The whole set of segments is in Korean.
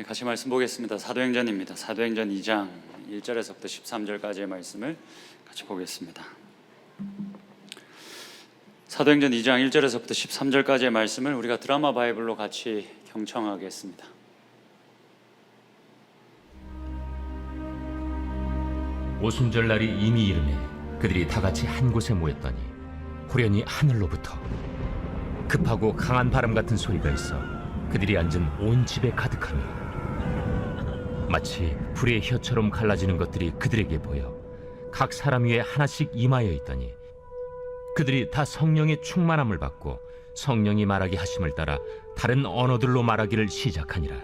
같이 말씀 보겠습니다. 사도행전입니다. 사도행전 2장 1절에서부터 13절까지의 말씀을 같이 보겠습니다. 사도행전 2장 1절에서부터 13절까지의 말씀을 우리가 드라마 바이블로 같이 경청하겠습니다. 오순절날이 이미 이르매 그들이 다 같이 한 곳에 모였더니 호련히 하늘로부터 급하고 강한 바람 같은 소리가 있어 그들이 앉은 온 집에 가득하며 마치 불의 혀처럼 갈라지는 것들이 그들에게 보여 각 사람 위에 하나씩 임하여 있더니 그들이 다 성령의 충만함을 받고 성령이 말하게 하심을 따라 다른 언어들로 말하기를 시작하니라.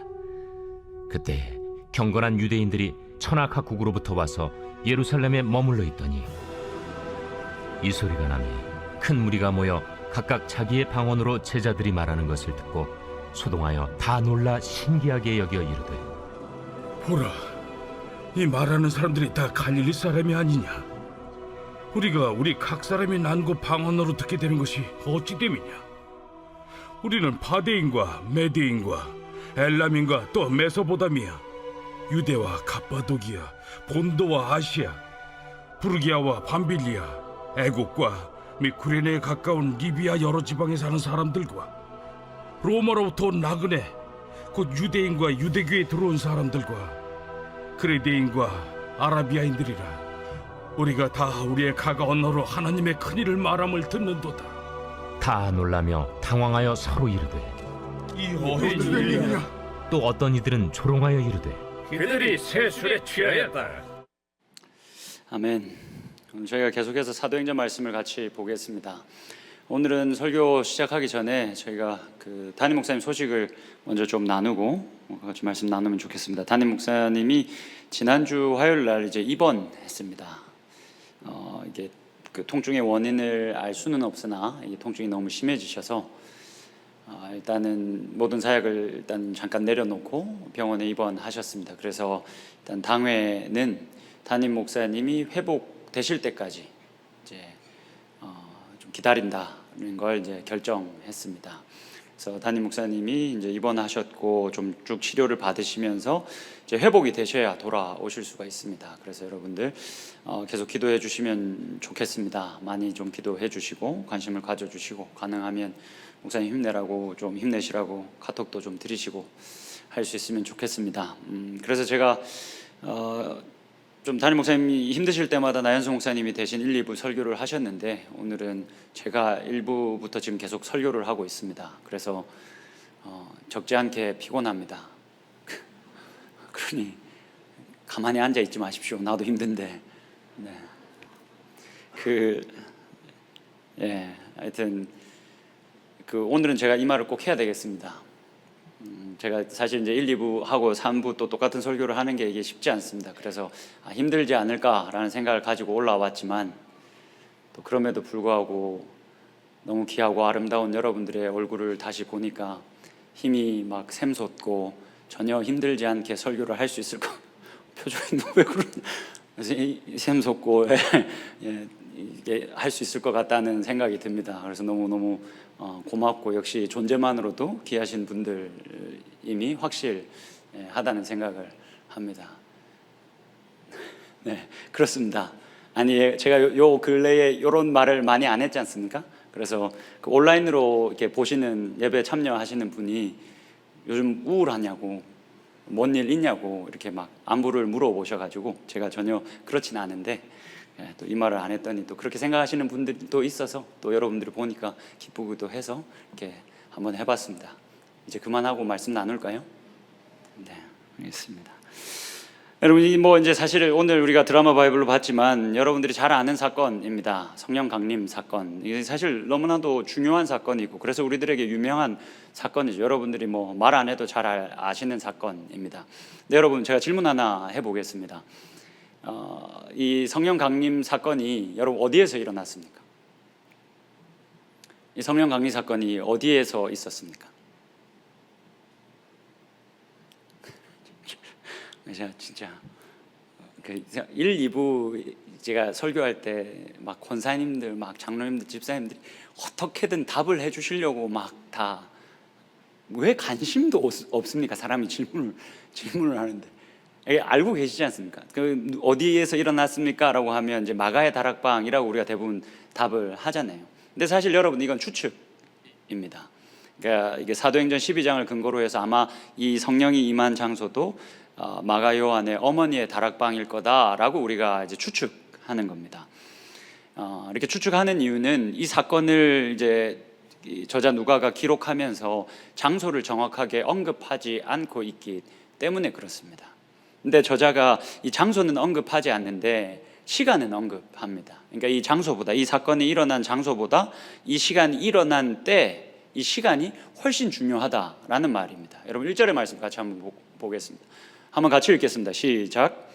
그때 경건한 유대인들이 천하 각국으로부터 와서 예루살렘에 머물러 있더니 이 소리가 나매 큰 무리가 모여 각각 자기의 방언으로 제자들이 말하는 것을 듣고 소동하여 다 놀라 신기하게 여겨 이르되, 보라, 이 말하는 사람들이 다 갈릴리 사람이 아니냐? 우리가 우리 각 사람이 난고 방언으로 듣게 되는 것이 어찌 됨이냐? 우리는 파데인과 메데인과 엘람인과 또 메소보다미아, 유대와 갑바도기아, 본도와 아시아, 부르기아와 밤빌리아, 애국과 및 구레네에 가까운 리비아 여러 지방에 사는 사람들과 로마로부터 온 나그네, 곧 유대인과 유대교에 들어온 사람들과 그레데인과 아라비아인들이라. 우리가 다 우리의 각 언어로 하나님의 큰일을 말함을 듣는도다. 다 놀라며 당황하여 서로 이르되, 이 어린 일이냐? 또 어떤 이들은 조롱하여 이르되, 그들이 세술에 취하였다. 아멘. 그럼 저희가 계속해서 사도행전 말씀을 같이 보겠습니다. 오늘은 설교 시작하기 전에 저희가 담임 목사님 소식을 먼저 좀 나누고 같이 말씀 나누면 좋겠습니다. 담임 목사님이 지난주 화요일 날 이제 입원했습니다. 이게 통증의 원인을 알 수는 없으나 이 통증이 너무 심해지셔서 일단은 모든 사역을 일단 잠깐 내려놓고 병원에 입원하셨습니다. 그래서 일단 당회는 담임 목사님이 회복되실 때까지 이제 좀 기다린다는 걸 이제 결정했습니다. 그래서 담임 목사님이 이제 입원하셨고 좀 쭉 치료를 받으시면서 이제 회복이 되셔야 돌아오실 수가 있습니다. 그래서 여러분들 계속 기도해 주시면 좋겠습니다. 많이 좀 기도해 주시고 관심을 가져 주시고 가능하면 목사님 힘내라고 좀 힘내시라고 카톡도 좀 드리시고 할 수 있으면 좋겠습니다. 그래서 제가 좀 담임 목사님이 힘드실 때마다 나연수 목사님이 대신 1, 2부 설교를 하셨는데 오늘은 제가 1부부터 지금 계속 설교를 하고 있습니다. 그래서 적지 않게 피곤합니다. 그러니 가만히 앉아 있지 마십시오. 나도 힘든데. 네. 하여튼 오늘은 제가 이 말을 꼭 해야 되겠습니다. 제가 사실 이제 1, 2부 하고 3부 또 똑같은 설교를 하는 게 이게 쉽지 않습니다. 그래서 힘들지 않을까라는 생각을 가지고 올라왔지만 또 그럼에도 불구하고 너무 귀하고 아름다운 여러분들의 얼굴을 다시 보니까 힘이 막 샘솟고 전혀 힘들지 않게 설교를 할 수 있을 것. 표정이 왜 그런? 샘솟고 이게 할 수 있을 것 같다는 생각이 듭니다. 그래서 너무 고맙고 역시 존재만으로도 귀하신 분들임이 확실하다는 생각을 합니다. 네, 그렇습니다. 아니 제가 요 근래에 이런 말을 많이 안 했지 않습니까? 그래서 온라인으로 이렇게 보시는 예배 참여하시는 분이 요즘 우울하냐고, 뭔 일 있냐고 이렇게 막 안부를 물어보셔가지고 제가 전혀 그렇진 않은데 또 이 말을 안 했더니 또 그렇게 생각하시는 분들도 있어서 또 여러분들이 보니까 기쁘기도 해서 이렇게 한번 해봤습니다. 이제 그만하고 말씀 나눌까요? 네, 알겠습니다. 여러분, 뭐 이제 사실 오늘 우리가 드라마 바이블로 봤지만 여러분들이 잘 아는 사건입니다. 성령 강림 사건. 이게 사실 너무나도 중요한 사건이고 그래서 우리들에게 유명한 사건이죠. 여러분들이 뭐 말 안 해도 잘 아시는 사건입니다. 네, 여러분 제가 질문 하나 해보겠습니다. 이 성령 강림 사건이 여러분 어디에서 일어났습니까? 이 성령 강림 사건이 어디에서 있었습니까? 제가 진짜 1, 2부 제가 설교할 때 막 권사님들, 막 장로님들, 집사님들이 어떻게든 답을 해주시려고 막 다 왜 관심도 없습니까? 사람이 질문을 하는데. 알고 계시지 않습니까? 그 어디에서 일어났습니까? 라고 하면 이제 마가의 다락방이라고 우리가 대부분 답을 하잖아요. 근데 사실 여러분, 이건 추측입니다. 그러니까 이게 사도행전 12장을 근거로 해서 아마 이 성령이 임한 장소도 마가 요한의 어머니의 다락방일 거다라고 우리가 이제 추측하는 겁니다. 이렇게 추측하는 이유는 이 사건을 이제 저자 누가가 기록하면서 장소를 정확하게 언급하지 않고 있기 때문에 그렇습니다. 근데 저자가 이 장소는 언급하지 않는데 시간은 언급합니다. 그러니까 이 장소보다, 이 사건이 일어난 장소보다 이 시간이 일어난 때, 이 시간이 훨씬 중요하다라는 말입니다. 여러분 1절의 말씀 같이 한번 보겠습니다. 한번 같이 읽겠습니다. 시작.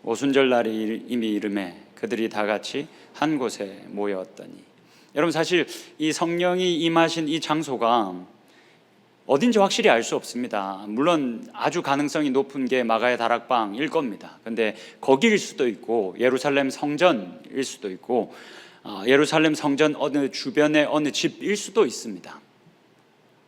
오순절 날이 이미 이름에 그들이 다 같이 한 곳에 모였더니. 여러분, 사실 이 성령이 임하신 이 장소가 어딘지 확실히 알 수 없습니다. 물론 아주 가능성이 높은 게 마가의 다락방일 겁니다. 근데 거기일 수도 있고 예루살렘 성전일 수도 있고 예루살렘 성전 어느 주변의 어느 집일 수도 있습니다.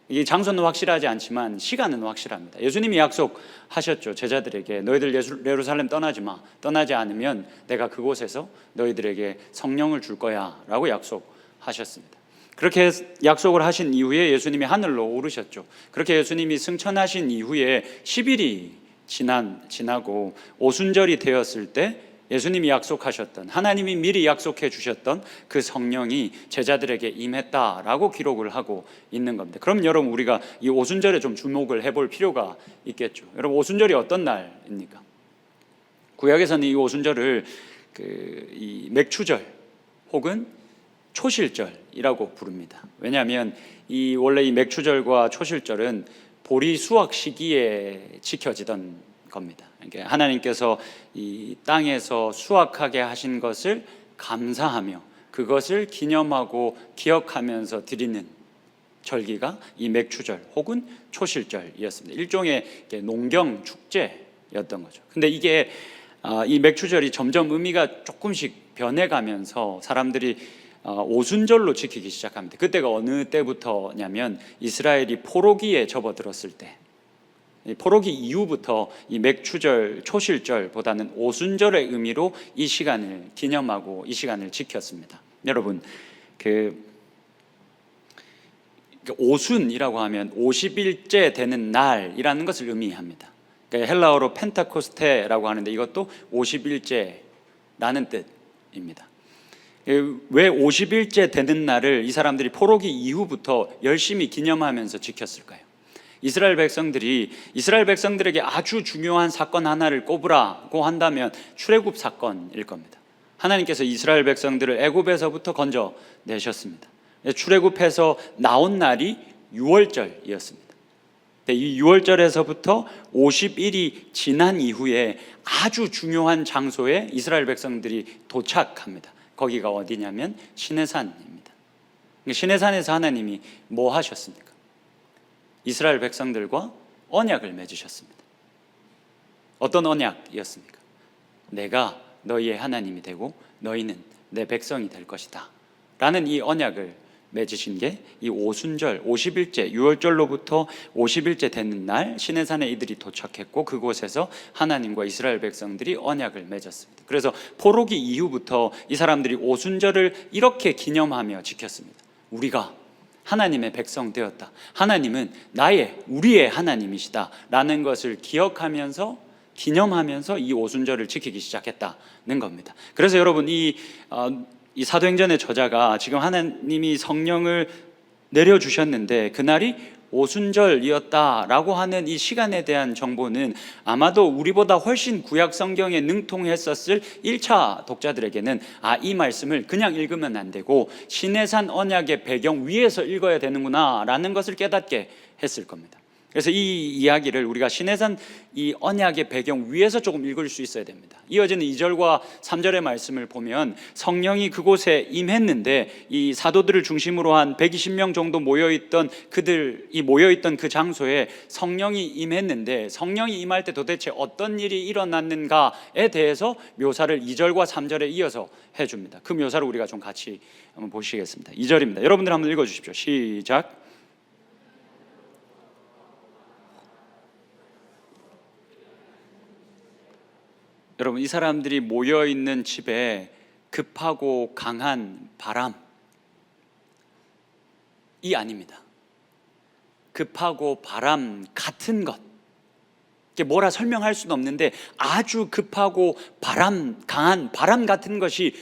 이 장소는 확실하지 않지만 시간은 확실합니다. 예수님이 약속하셨죠. 제자들에게 너희들 예루살렘 떠나지 마. 떠나지 않으면 내가 그곳에서 너희들에게 성령을 줄 거야 라고 약속하셨습니다. 그렇게 약속을 하신 이후에 예수님이 하늘로 오르셨죠. 그렇게 예수님이 승천하신 이후에 10일이 지나고 오순절이 되었을 때 예수님이 약속하셨던, 하나님이 미리 약속해 주셨던 그 성령이 제자들에게 임했다라고 기록을 하고 있는 겁니다. 그럼 여러분, 우리가 이 오순절에 좀 주목을 해볼 필요가 있겠죠. 여러분, 오순절이 어떤 날입니까? 구약에서는 이 오순절을 이 맥추절 혹은 초실절이라고 부릅니다. 왜냐하면 원래 이 맥추절과 초실절은 보리 수확 시기에 지켜지던 겁니다. 그러니까 하나님께서 이 땅에서 수확하게 하신 것을 감사하며 그것을 기념하고 기억하면서 드리는 절기가 이 맥추절 혹은 초실절이었습니다. 일종의 농경 축제였던 거죠. 근데 이게 이 맥추절이 점점 의미가 조금씩 변해가면서 사람들이 오순절로 지키기 시작합니다. 그때가 어느 때부터냐면 이스라엘이 포로기에 접어들었을 때, 포로기 이후부터 이 맥추절, 초실절보다는 오순절의 의미로 이 시간을 기념하고 이 시간을 지켰습니다. 여러분, 오순이라고 하면 50일째 되는 날이라는 것을 의미합니다. 그러니까 헬라어로 펜타코스테라고 하는데 이것도 50일째라는 뜻입니다. 왜 50일째 되는 날을 이 사람들이 포로기 이후부터 열심히 기념하면서 지켰을까요? 이스라엘 백성들에게 아주 중요한 사건 하나를 꼽으라고 한다면 출애굽 사건일 겁니다. 하나님께서 이스라엘 백성들을 애굽에서부터 건져내셨습니다. 출애굽해서 나온 날이 6월절이었습니다. 이 6월절에서부터 50일이 지난 이후에 아주 중요한 장소에 이스라엘 백성들이 도착합니다. 거기가 어디냐면 시내산입니다. 시내산에서 하나님이 뭐 하셨습니까? 이스라엘 백성들과 언약을 맺으셨습니다. 어떤 언약이었습니까? 내가 너희의 하나님이 되고 너희는 내 백성이 될 것이다 라는 이 언약을 맺으신 게 이 오순절 50일째 6월절로부터 50일째 되는 날 시내산에 이들이 도착했고 그곳에서 하나님과 이스라엘 백성들이 언약을 맺었습니다. 그래서 포로기 이후부터 이 사람들이 오순절을 이렇게 기념하며 지켰습니다. 우리가 하나님의 백성 되었다. 하나님은 우리의 하나님이시다 라는 것을 기억하면서 기념하면서 이 오순절을 지키기 시작했다는 겁니다. 그래서 여러분, 이 사도행전의 저자가 지금 하나님이 성령을 내려주셨는데 그날이 오순절이었다라고 하는 이 시간에 대한 정보는 아마도 우리보다 훨씬 구약 성경에 능통했었을 1차 독자들에게는 이 말씀을 그냥 읽으면 안 되고 시내산 언약의 배경 위에서 읽어야 되는구나 라는 것을 깨닫게 했을 겁니다. 그래서 이 이야기를 우리가 시내산 이 언약의 배경 위에서 조금 읽을 수 있어야 됩니다. 이어지는 2절과 3절의 말씀을 보면 성령이 그곳에 임했는데 이 사도들을 중심으로 한 120명 정도 모여있던 그 장소에 성령이 임했는데 성령이 임할 때 도대체 어떤 일이 일어났는가에 대해서 묘사를 2절과 3절에 이어서 해줍니다. 그 묘사를 우리가 좀 같이 한번 보시겠습니다. 2절입니다. 여러분들 한번 읽어주십시오. 시작. 여러분, 이 사람들이 모여 있는 집에 급하고 강한 바람이 아닙니다. 급하고 바람 같은 것, 이게 뭐라 설명할 수는 없는데 아주 급하고 강한 바람 같은 것이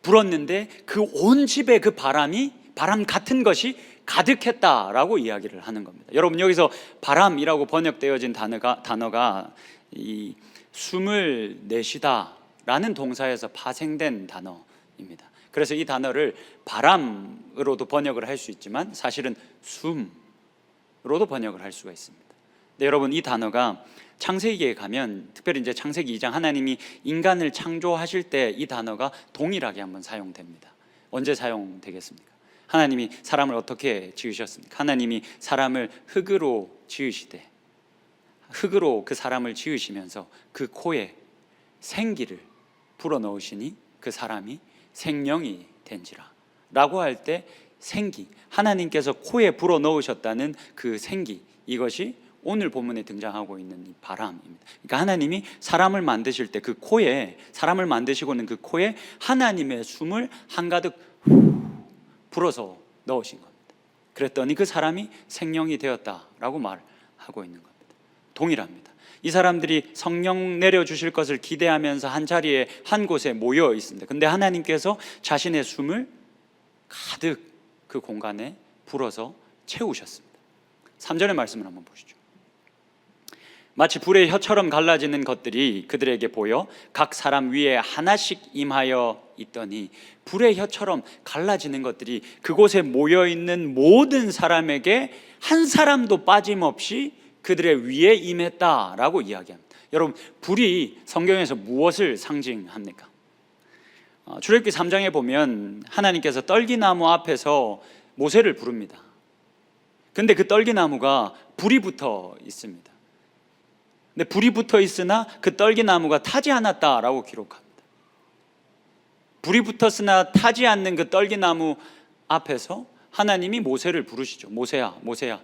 불었는데 그 온 집에 그 바람 같은 것이 가득했다라고 이야기를 하는 겁니다. 여러분, 여기서 바람이라고 번역되어진 단어가 이 숨을 내쉬다라는 동사에서 파생된 단어입니다. 그래서 이 단어를 바람으로도 번역을 할 수 있지만 사실은 숨으로도 번역을 할 수가 있습니다. 근데 여러분, 이 단어가 창세기에 가면, 특별히 이제 창세기 2장 하나님이 인간을 창조하실 때 이 단어가 동일하게 한번 사용됩니다. 언제 사용되겠습니까? 하나님이 사람을 어떻게 지으셨습니까? 하나님이 사람을 흙으로 지으시되, 흙으로 그 사람을 지으시면서 그 코에 생기를 불어넣으시니 그 사람이 생명이 된지라 라고 할 때 생기, 하나님께서 코에 불어넣으셨다는 그 생기, 이것이 오늘 본문에 등장하고 있는 이 바람입니다. 그러니까 하나님이 사람을 만드실 때 그 코에, 사람을 만드시고는 그 코에 하나님의 숨을 한가득 불어서 넣으신 겁니다. 그랬더니 그 사람이 생명이 되었다라고 말하고 있는 겁니다. 동일합니다. 이 사람들이 성령 내려주실 것을 기대하면서 한 자리에 한 곳에 모여 있습니다. 근데 하나님께서 자신의 숨을 가득 그 공간에 불어서 채우셨습니다. 3절의 말씀을 한번 보시죠. 마치 불의 혀처럼 갈라지는 것들이 그들에게 보여 각 사람 위에 하나씩 임하여 있더니, 불의 혀처럼 갈라지는 것들이 그곳에 모여있는 모든 사람에게 한 사람도 빠짐없이 그들의 위에 임했다라고 이야기합니다. 여러분, 불이 성경에서 무엇을 상징합니까? 출애굽기 3장에 보면 하나님께서 떨기나무 앞에서 모세를 부릅니다. 근데 그 떨기나무가 불이 붙어 있습니다. 근데 불이 붙어 있으나 그 떨기나무가 타지 않았다라고 기록합니다. 불이 붙었으나 타지 않는 그 떨기나무 앞에서 하나님이 모세를 부르시죠. 모세야, 모세야,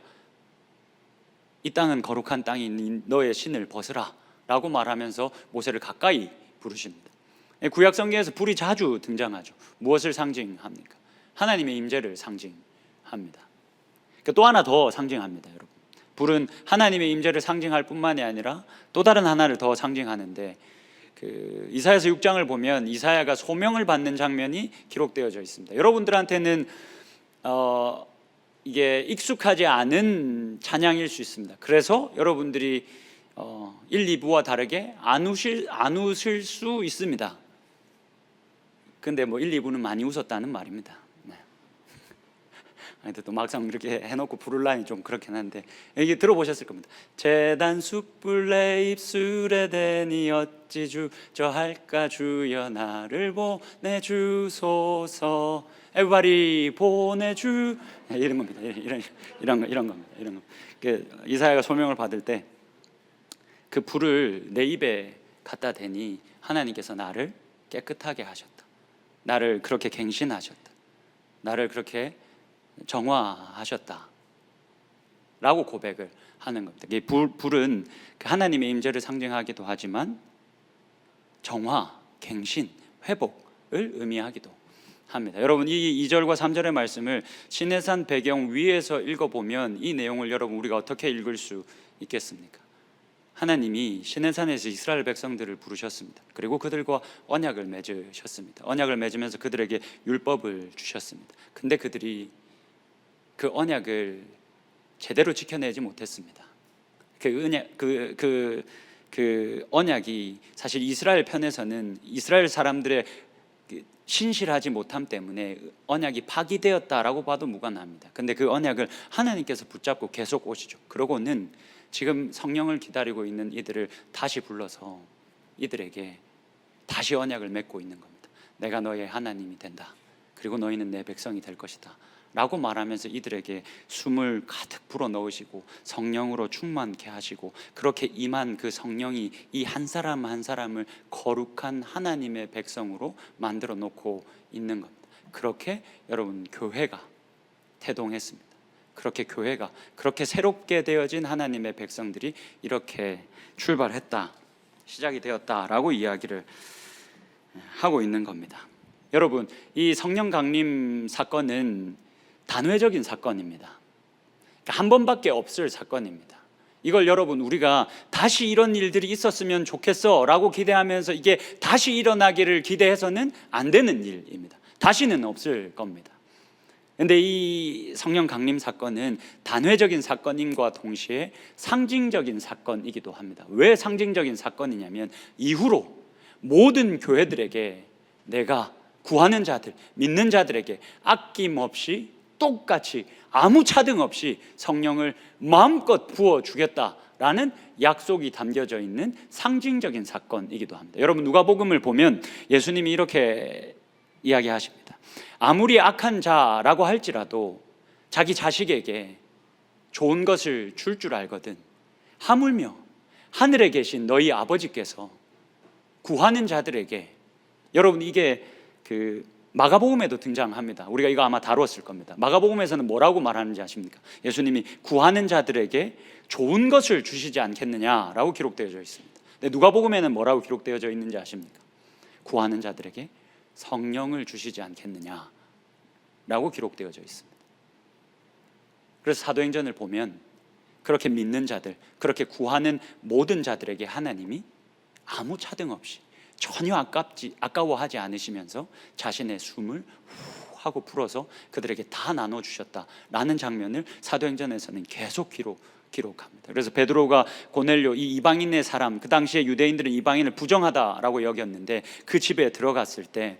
이 땅은 거룩한 땅이니 너의 신을 벗으라 라고 말하면서 모세를 가까이 부르십니다. 구약 성경에서 불이 자주 등장하죠. 무엇을 상징합니까? 하나님의 임재를 상징합니다. 또 하나 더 상징합니다. 여러분, 불은 하나님의 임재를 상징할 뿐만이 아니라 또 다른 하나를 더 상징하는데, 이사야서 6장을 보면 이사야가 소명을 받는 장면이 기록되어져 있습니다. 여러분들한테는 이게 익숙하지 않은 찬양일 수 있습니다. 그래서 여러분들이 1, 2부와 다르게 안 웃을 수 있습니다. 근데 1, 2부는 많이 웃었다는 말입니다. 또 막상 이렇게 해놓고 부르려니 좀 그렇긴 한데, 이게 들어보셨을 겁니다. 재단 숯불 내 입술에 대니 어찌 주저할까, 주여 나를 보내주소서, everybody 보내주, 이런 겁니다. 이런 겁니다. 이사야가 소명을 받을 때 그 불을 내 입에 갖다 대니 하나님께서 나를 깨끗하게 하셨다, 나를 그렇게 갱신하셨다, 나를 그렇게 정화하셨다 라고 고백을 하는 겁니다. 불은 하나님의 임재를 상징하기도 하지만 정화, 갱신, 회복을 의미하기도 합니다. 여러분, 이 2절과 3절의 말씀을 시내산 배경 위에서 읽어보면 이 내용을 여러분 우리가 어떻게 읽을 수 있겠습니까? 하나님이 시내산에서 이스라엘 백성들을 부르셨습니다. 그리고 그들과 언약을 맺으셨습니다. 언약을 맺으면서 그들에게 율법을 주셨습니다. 근데 그들이 그 언약을 제대로 지켜내지 못했습니다. 그 언약이 사실 이스라엘 편에서는 이스라엘 사람들의 신실하지 못함 때문에 언약이 파기되었다라고 봐도 무관합니다. 근데 그 언약을 하나님께서 붙잡고 계속 오시죠. 그러고는 지금 성령을 기다리고 있는 이들을 다시 불러서 이들에게 다시 언약을 맺고 있는 겁니다. 내가 너의 하나님이 된다, 그리고 너희는 내 백성이 될 것이다 라고 말하면서 이들에게 숨을 가득 불어넣으시고 성령으로 충만케 하시고, 그렇게 임한 그 성령이 이 한 사람 한 사람을 거룩한 하나님의 백성으로 만들어 놓고 있는 겁니다. 그렇게 여러분, 교회가 태동했습니다. 그렇게 교회가, 그렇게 새롭게 되어진 하나님의 백성들이 이렇게 출발했다 시작이 되었다라고 이야기를 하고 있는 겁니다. 여러분, 이 성령 강림 사건은 단회적인 사건입니다. 그러니까 한 번밖에 없을 사건입니다. 이걸 여러분 우리가 다시 이런 일들이 있었으면 좋겠어 라고 기대하면서 이게 다시 일어나기를 기대해서는 안 되는 일입니다. 다시는 없을 겁니다. 근데 이 성령 강림 사건은 단회적인 사건임과 동시에 상징적인 사건이기도 합니다. 왜 상징적인 사건이냐면 이후로 모든 교회들에게 내가 구하는 자들, 믿는 자들에게 아낌없이 똑같이 아무 차등 없이 성령을 마음껏 부어주겠다라는 약속이 담겨져 있는 상징적인 사건이기도 합니다. 여러분 누가복음을 보면 예수님이 이렇게 이야기하십니다. 아무리 악한 자라고 할지라도 자기 자식에게 좋은 것을 줄 줄 알거든 하물며 하늘에 계신 너희 아버지께서 구하는 자들에게, 여러분 이게 그 마가복음에도 등장합니다. 우리가 이거 아마 다뤘을 겁니다. 마가복음에서는 뭐라고 말하는지 아십니까? 예수님이 구하는 자들에게 좋은 것을 주시지 않겠느냐라고 기록되어져 있습니다. 근데 누가복음에는 뭐라고 기록되어져 있는지 아십니까? 구하는 자들에게 성령을 주시지 않겠느냐라고 기록되어져 있습니다. 그래서 사도행전을 보면 그렇게 믿는 자들, 그렇게 구하는 모든 자들에게 하나님이 아무 차등 없이 전혀 아까워하지 않으시면서 자신의 숨을 후 하고 불어서 그들에게 다 나눠주셨다라는 장면을 사도행전에서는 계속 기록합니다. 그래서 베드로가 고넬료, 이 이방인의 사람, 그 당시에 유대인들은 이방인을 부정하다라고 여겼는데 그 집에 들어갔을 때,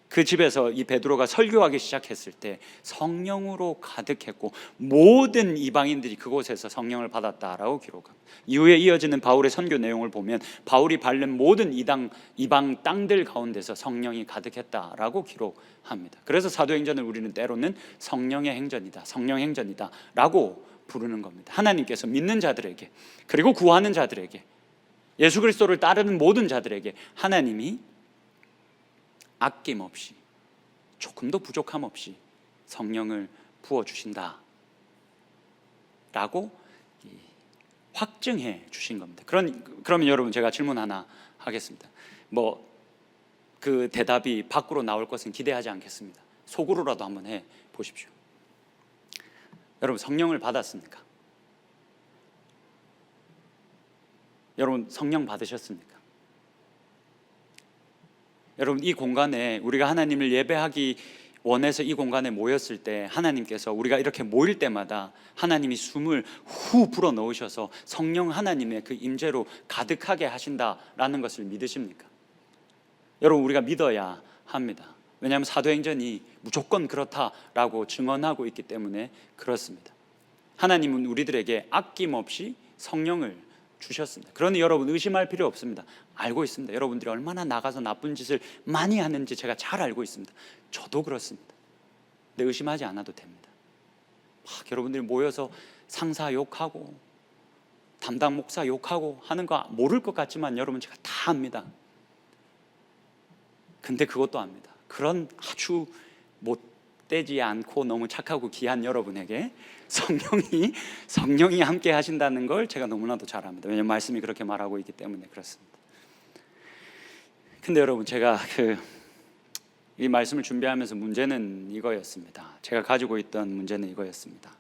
그 집에서 이 베드로가 설교하기 시작했을 때 성령으로 가득했고 모든 이방인들이 그곳에서 성령을 받았다라고 기록합니다. 이후에 이어지는 바울의 선교 내용을 보면 바울이 밟는 모든 이방 땅들 가운데서 성령이 가득했다라고 기록합니다. 그래서 사도행전을 우리는 때로는 성령의 행전이다, 성령 행전이다 라고 부르는 겁니다. 하나님께서 믿는 자들에게, 그리고 구하는 자들에게, 예수 그리스도를 따르는 모든 자들에게 하나님이 아낌없이 조금도 부족함 없이 성령을 부어주신다 라고 확증해 주신 겁니다. 그러면 여러분 제가 질문 하나 하겠습니다. 그 대답이 밖으로 나올 것은 기대하지 않겠습니다. 속으로라도 한번 해 보십시오. 여러분 성령을 받았습니까? 여러분 성령 받으셨습니까? 여러분 이 공간에 우리가 하나님을 예배하기 원해서 이 공간에 모였을 때 하나님께서 우리가 이렇게 모일 때마다 하나님이 숨을 후 불어 넣으셔서 성령 하나님의 그 임재로 가득하게 하신다라는 것을 믿으십니까? 여러분 우리가 믿어야 합니다. 왜냐하면 사도행전이 무조건 그렇다라고 증언하고 있기 때문에 그렇습니다. 하나님은 우리들에게 아낌없이 성령을 주셨습니다. 그러니 여러분 의심할 필요 없습니다. 알고 있습니다. 여러분들이 얼마나 나가서 나쁜 짓을 많이 하는지 제가 잘 알고 있습니다. 저도 그렇습니다. 근데 의심하지 않아도 됩니다. 여러분들이 모여서 상사 욕하고 담당 목사 욕하고 하는 거 모를 것 같지만 여러분 제가 다 압니다. 근데 그것도 압니다. 그런 아주 못되지 않고 너무 착하고 귀한 여러분에게 성령이 함께 하신다는 걸 제가 너무나도 잘 압니다. 왜냐하면 말씀이 그렇게 말하고 있기 때문에 그렇습니다. 근데 여러분 제가 이 말씀을 준비하면서 문제는 이거였습니다. 제가 가지고 있던 문제는 이거였습니다.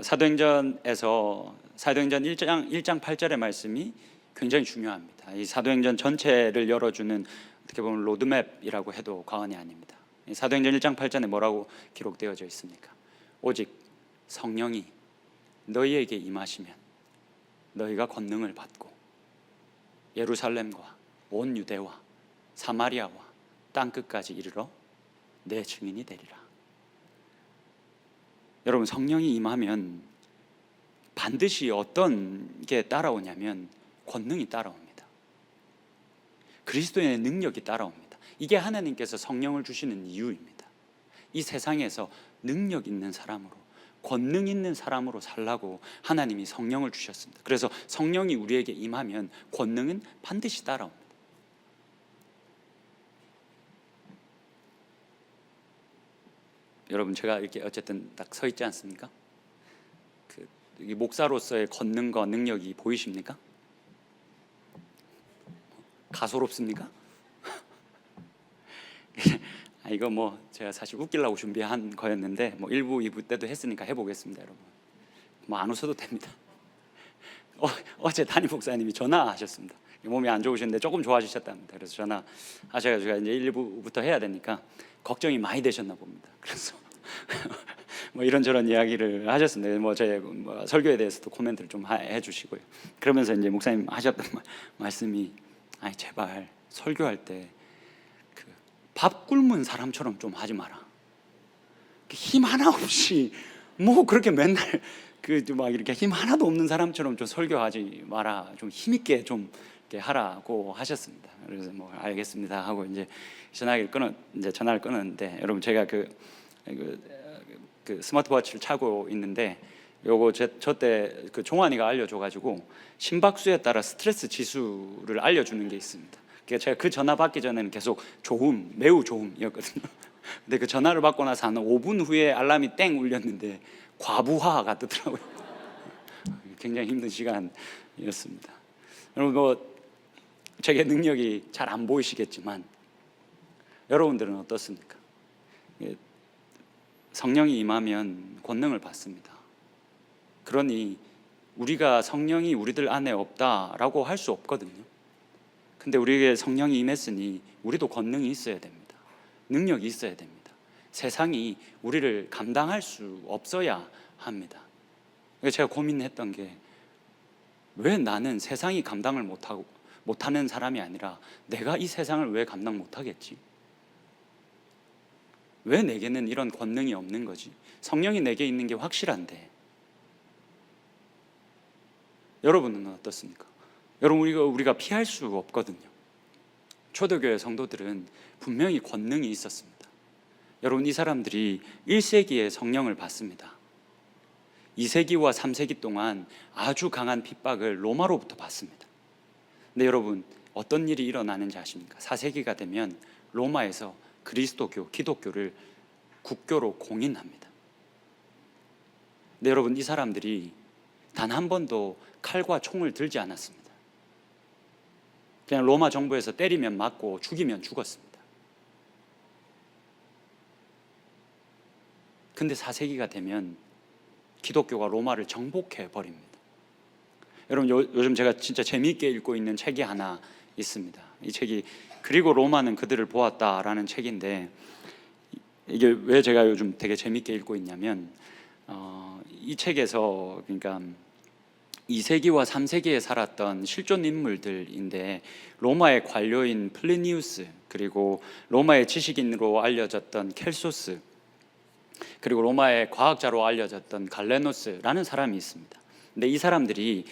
사도행전에서 사도행전 1장 8절의 말씀이 굉장히 중요합니다. 이 사도행전 전체를 열어주는 어떻게 보면 로드맵이라고 해도 과언이 아닙니다. 사도행전 1장 8절에 뭐라고 기록되어져 있습니까? 오직 성령이 너희에게 임하시면 너희가 권능을 받고 예루살렘과 온 유대와 사마리아와 땅끝까지 이르러 내 증인이 되리라. 여러분 성령이 임하면 반드시 어떤 게 따라오냐면 권능이 따라옵니다. 그리스도의 능력이 따라옵니다. 이게 하나님께서 성령을 주시는 이유입니다. 이 세상에서 능력 있는 사람으로, 권능 있는 사람으로 살라고 하나님이 성령을 주셨습니다. 그래서 성령이 우리에게 임하면 권능은 반드시 따라옵니다. 여러분 제가 이렇게 어쨌든 딱 서 있지 않습니까? 이 목사로서의 권능과 능력이 보이십니까? 가소롭습니까? 이거 뭐 제가 사실 웃기려고 준비한 거였는데 뭐 1부, 2부 때도 했으니까 해보겠습니다, 여러분. 뭐 안 웃어도 됩니다. 어제 담임 목사님이 전화하셨습니다. 몸이 안 좋으셨는데 조금 좋아지셨답니다. 그래서 전화하셔가지고 이제 1부부터 해야 되니까 걱정이 많이 되셨나 봅니다. 그래서 뭐 이런저런 이야기를 하셨습니다. 뭐 제 설교에 대해서도 코멘트를 좀 해주시고요. 그러면서 이제 목사님 하셨던 말씀이 아니 제발 설교할 때 그 밥 굶은 사람처럼 좀 하지 마라. 힘 하나 없이 뭐 그렇게 맨날 그 막 이렇게 힘 하나도 없는 사람처럼 좀 설교하지 마라. 좀 힘 있게 좀 이렇게 하라고 하셨습니다. 그래서 뭐 알겠습니다 하고 이제 전화를 끊었는데 여러분 제가 그 스마트워치를 차고 있는데 요거 저때 그 종환이가 알려줘가지고 심박수에 따라 스트레스 지수를 알려주는 게 있습니다. 그러니까 제가 그 전화 받기 전에는 계속 조음, 매우 조음이었거든요. 근데 그 전화를 받고 나서 한 5분 후에 알람이 땡 울렸는데 과부하가 뜨더라고요. 굉장히 힘든 시간이었습니다. 여러분 뭐 제게 능력이 잘 안 보이시겠지만 여러분들은 어떻습니까? 성령이 임하면 권능을 받습니다. 그러니 우리가 성령이 우리들 안에 없다라고 할 수 없거든요. 근데 우리에게 성령이 임했으니 우리도 권능이 있어야 됩니다. 능력이 있어야 됩니다. 세상이 우리를 감당할 수 없어야 합니다. 그래서 제가 고민했던 게 왜 나는 세상이 감당을 못하는 사람이 아니라 내가 이 세상을 왜 감당 못하겠지? 왜 내게는 이런 권능이 없는 거지? 성령이 내게 있는 게 확실한데. 여러분은 어떻습니까? 여러분 우리가 피할 수 없거든요. 초대교회 성도들은 분명히 권능이 있었습니다. 여러분 이 사람들이 1세기에 성령을 받습니다. 2세기와 3세기 동안 아주 강한 핍박을 로마로부터 받습니다. 근데 여러분 어떤 일이 일어나는지 아십니까? 4세기가 되면 로마에서 그리스도교, 기독교를 국교로 공인합니다. 근데 여러분 이 사람들이 단 한 번도 칼과 총을 들지 않았습니다. 그냥 로마 정부에서 때리면 맞고 죽이면 죽었습니다. 근데 4세기가 되면 기독교가 로마를 정복해 버립니다. 여러분 요즘 제가 진짜 재미있게 읽고 있는 책이 하나 있습니다. 이 책이 그리고 로마는 그들을 보았다라는 책인데 이게 왜 제가 요즘 되게 재미있게 읽고 있냐면 이 책에서 그러니까 2세기와 3세기에 살았던 실존 인물들인데 로마의 관료인 플리니우스, 그리고 로마의 지식인으로 알려졌던 켈소스, 그리고 로마의 과학자로 알려졌던 갈레노스라는 사람이 있습니다. 근데 이 사람들이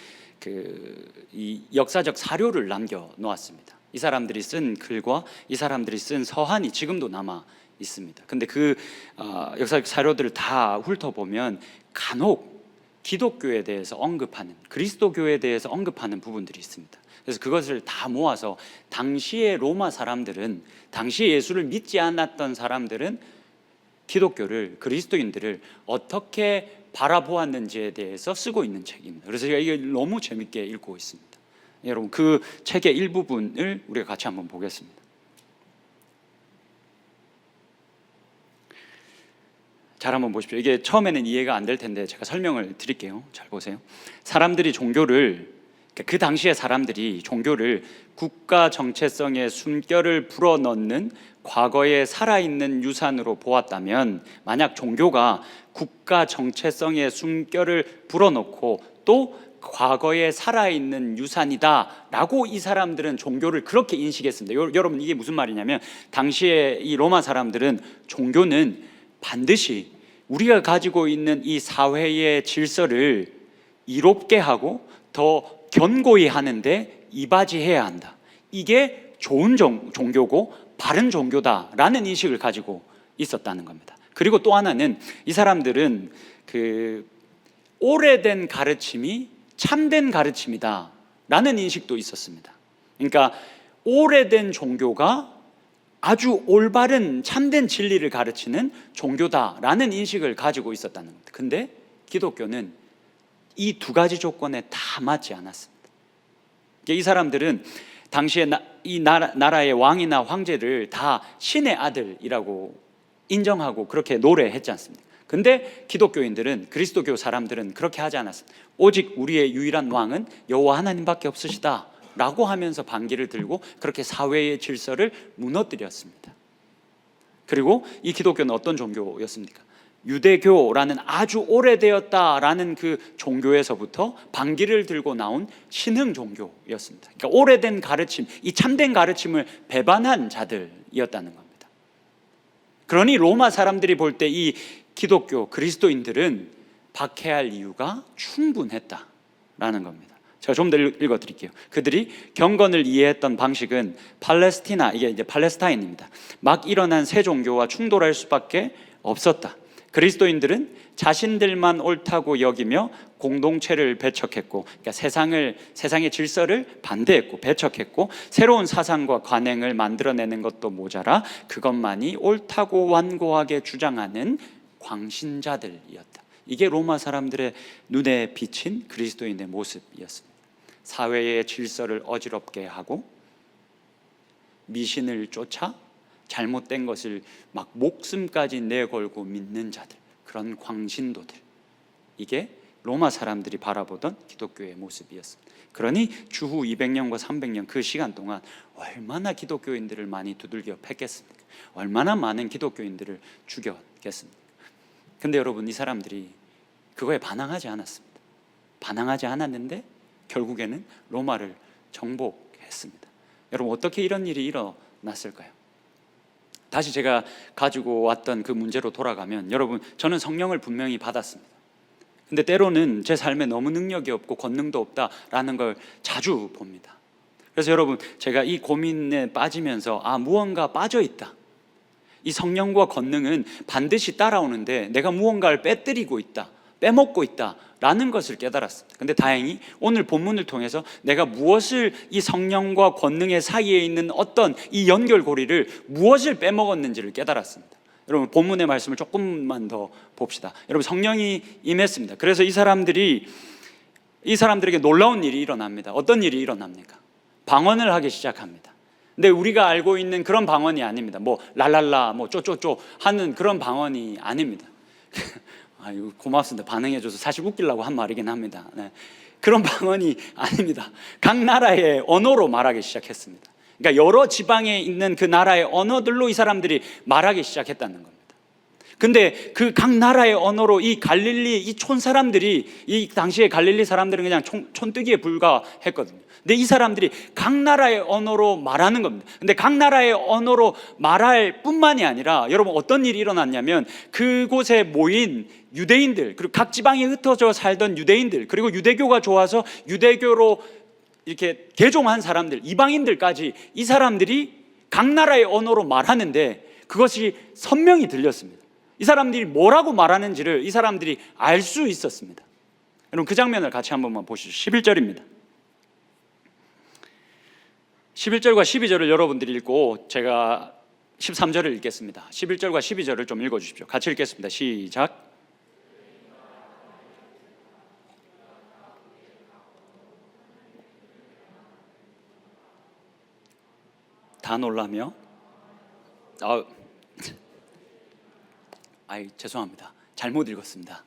이 역사적 사료를 남겨 놓았습니다. 이 사람들이 쓴 글과 이 사람들이 쓴 서한이 지금도 남아 있습니다. 근데 그 역사적 사료들을 다 훑어보면 간혹 기독교에 대해서 언급하는, 그리스도교에 대해서 언급하는 부분들이 있습니다. 그래서 그것을 다 모아서 당시의 로마 사람들은, 당시 예수를 믿지 않았던 사람들은 기독교를, 그리스도인들을 어떻게 바라보았는지에 대해서 쓰고 있는 책입니다. 그래서 제가 이게 너무 재밌게 읽고 있습니다. 여러분 그 책의 일부분을 우리가 같이 한번 보겠습니다. 잘 한번 보십시오. 이게 처음에는 이해가 안 될 텐데 제가 설명을 드릴게요. 잘 보세요. 사람들이 종교를, 그 당시의 사람들이 종교를 국가 정체성의 숨결을 불어넣는 과거에 살아있는 유산으로 보았다면, 만약 종교가 국가 정체성의 숨결을 불어넣고 또 과거에 살아있는 유산이다 라고 이 사람들은 종교를 그렇게 인식했습니다. 여러분 이게 무슨 말이냐면, 당시에 이 로마 사람들은 종교는 반드시 우리가 가지고 있는 이 사회의 질서를 이롭게 하고 더 견고히 하는데 이바지해야 한다. 이게 좋은 종교고 바른 종교다라는 인식을 가지고 있었다는 겁니다. 그리고 또 하나는 이 사람들은 그 오래된 가르침이 참된 가르침이다라는 인식도 있었습니다. 그러니까 오래된 종교가 아주 올바른 참된 진리를 가르치는 종교다라는 인식을 가지고 있었다는 겁니다. 근데 기독교는 이 두 가지 조건에 다 맞지 않았습니다. 이 사람들은 당시에 이 나라의 왕이나 황제를 다 신의 아들이라고 인정하고 그렇게 노래했지 않습니까? 근데 기독교인들은, 그리스도교 사람들은 그렇게 하지 않았습니다. 오직 우리의 유일한 왕은 여호와 하나님밖에 없으시다 라고 하면서 반기를 들고 그렇게 사회의 질서를 무너뜨렸습니다. 그리고 이 기독교는 어떤 종교였습니까? 유대교라는 아주 오래되었다라는 그 종교에서부터 반기를 들고 나온 신흥 종교였습니다. 그러니까 오래된 가르침, 이 참된 가르침을 배반한 자들이었다는 겁니다. 그러니 로마 사람들이 볼 때 이 기독교 그리스도인들은 박해할 이유가 충분했다라는 겁니다. 제가 좀 더 읽어드릴게요. 그들이 경건을 이해했던 방식은 팔레스티나, 이게 이제 팔레스타인입니다. 막 일어난 새 종교와 충돌할 수밖에 없었다. 그리스도인들은 자신들만 옳다고 여기며 공동체를 배척했고, 그러니까 세상의 질서를 반대했고 배척했고, 새로운 사상과 관행을 만들어내는 것도 모자라 그것만이 옳다고 완고하게 주장하는 광신자들이었다. 이게 로마 사람들의 눈에 비친 그리스도인의 모습이었습니다. 사회의 질서를 어지럽게 하고 미신을 쫓아 잘못된 것을 막 목숨까지 내걸고 믿는 자들, 그런 광신도들, 이게 로마 사람들이 바라보던 기독교의 모습이었습니다. 그러니 주후 200년과 300년 그 시간 동안 얼마나 기독교인들을 많이 두들겨 팼겠습니까? 얼마나 많은 기독교인들을 죽였겠습니까? 근데 여러분, 이 사람들이 그거에 반항하지 않았습니다. 반항하지 않았는데 결국에는 로마를 정복했습니다. 여러분, 어떻게 이런 일이 일어났을까요? 다시 제가 가지고 왔던 그 문제로 돌아가면, 여러분, 저는 성령을 분명히 받았습니다. 근데 때로는 제 삶에 너무 능력이 없고 권능도 없다라는 걸 자주 봅니다. 그래서 여러분, 제가 이 고민에 빠지면서 무언가 빠져있다, 이 성령과 권능은 반드시 따라오는데 내가 무언가를 빼뜨리고 있다, 빼먹고 있다 라는 것을 깨달았습니다. 근데 다행히 오늘 본문을 통해서 내가 무엇을, 이 성령과 권능의 사이에 있는 어떤 이 연결고리를 무엇을 빼먹었는지를 깨달았습니다. 여러분, 본문의 말씀을 조금만 더 봅시다. 여러분, 성령이 임했습니다. 그래서 이 사람들에게 놀라운 일이 일어납니다. 어떤 일이 일어납니까? 방언을 하기 시작합니다. 근데 우리가 알고 있는 그런 방언이 아닙니다. 뭐 랄랄라, 뭐 쪼쪼쪼 하는 그런 방언이 아닙니다. 아유, 고맙습니다. 반응해줘서. 사실 웃기려고 한 말이긴 합니다. 네. 그런 방언이 아닙니다. 각 나라의 언어로 말하기 시작했습니다. 그러니까 여러 지방에 있는 그 나라의 언어들로 이 사람들이 말하기 시작했다는 겁니다. 근데 그 각 나라의 언어로 이 갈릴리, 이 촌 사람들이, 이 당시에 갈릴리 사람들은 그냥 촌뜨기에 불과했거든요. 근데 이 사람들이 각 나라의 언어로 말하는 겁니다. 근데 각 나라의 언어로 말할 뿐만이 아니라, 여러분, 어떤 일이 일어났냐면, 그곳에 모인 유대인들, 그리고 각 지방에 흩어져 살던 유대인들, 그리고 유대교가 좋아서 유대교로 이렇게 개종한 사람들, 이방인들까지, 이 사람들이 각 나라의 언어로 말하는데 그것이 선명히 들렸습니다. 이 사람들이 뭐라고 말하는지를 이 사람들이 알 수 있었습니다. 여러분, 그 장면을 같이 한 번만 보시죠. 11절입니다. 11절과 12절을 여러분들이 읽고 제가 13절을 읽겠습니다. 11절과 12절을 좀 읽어주십시오. 같이 읽겠습니다. 시작. 다 놀라며 죄송합니다. 잘못 읽었습니다.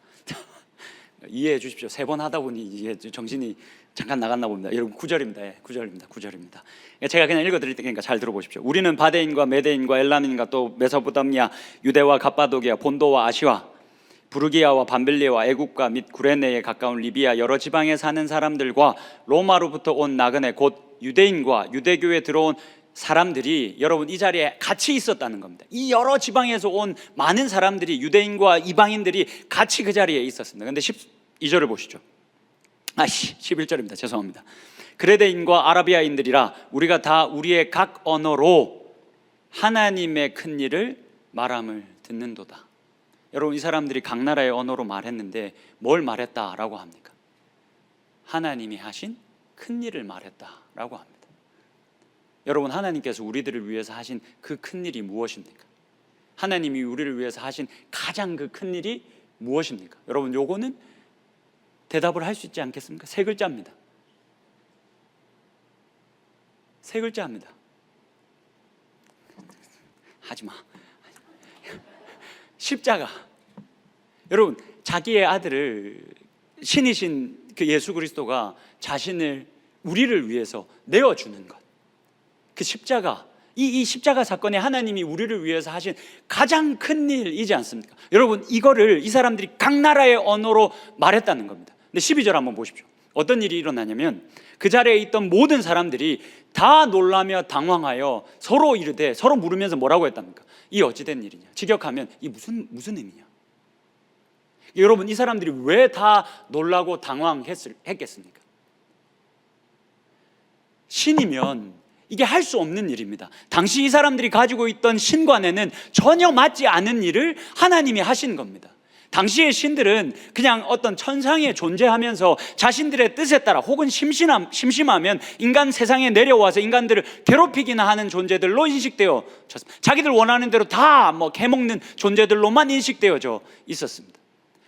이해해 주십시오. 3번 하다 보니 이게 정신이 잠깐 나갔나 봅니다. 여러분, 9절입니다. 9절입니다. 제가 그냥 읽어드릴 테니까 잘 들어보십시오. 우리는 바데인과 메데인과 엘람인과 또 메소포타미아, 유대와 갑바도기아, 본도와 아시와, 부르기아와 밤빌리아와 애국과 및 구레네에 가까운 리비아 여러 지방에 사는 사람들과 로마로부터 온 나그네 곧 유대인과 유대교에 들어온 사람들이, 여러분, 이 자리에 같이 있었다는 겁니다. 이 여러 지방에서 온 많은 사람들이, 유대인과 이방인들이 같이 그 자리에 있었습니다. 근데 12절을 보시죠. 11절입니다. 죄송합니다. 그레데인과 아라비아인들이라 우리가 다 우리의 각 언어로 하나님의 큰 일을 말함을 듣는도다. 여러분, 이 사람들이 각 나라의 언어로 말했는데 뭘 말했다라고 합니까? 하나님이 하신 큰 일을 말했다라고 합니다. 여러분, 하나님께서 우리들을 위해서 하신 그 큰 일이 무엇입니까? 하나님이 우리를 위해서 하신 가장 그 큰 일이 무엇입니까? 여러분, 요거는 대답을 할 수 있지 않겠습니까? 3글자입니다. 세 글자입니다. 하지마. 십자가. 여러분, 자기의 아들을, 신이신 그 예수 그리스도가 자신을 우리를 위해서 내어주는 것, 그 십자가, 이 십자가 사건에 하나님이 우리를 위해서 하신 가장 큰 일이지 않습니까? 여러분, 이거를 이 사람들이 각 나라의 언어로 말했다는 겁니다. 근데 12절 한번 보십시오. 어떤 일이 일어나냐면 그 자리에 있던 모든 사람들이 다 놀라며 당황하여 서로 이르되, 서로 물으면서 뭐라고 했답니까? 이 어찌된 일이냐? 직역하면 이 무슨 의미냐? 여러분, 이 사람들이 왜 다 놀라고 당황했겠습니까? 신이면 이게 할 수 없는 일입니다. 당시 이 사람들이 가지고 있던 신관에는 전혀 맞지 않은 일을 하나님이 하신 겁니다. 당시의 신들은 그냥 어떤 천상에 존재하면서 자신들의 뜻에 따라 혹은 심심하면 인간 세상에 내려와서 인간들을 괴롭히기나 하는 존재들로 인식되어 졌습니다. 자기들 원하는 대로 다 개먹는 존재들로만 인식되어져 있었습니다.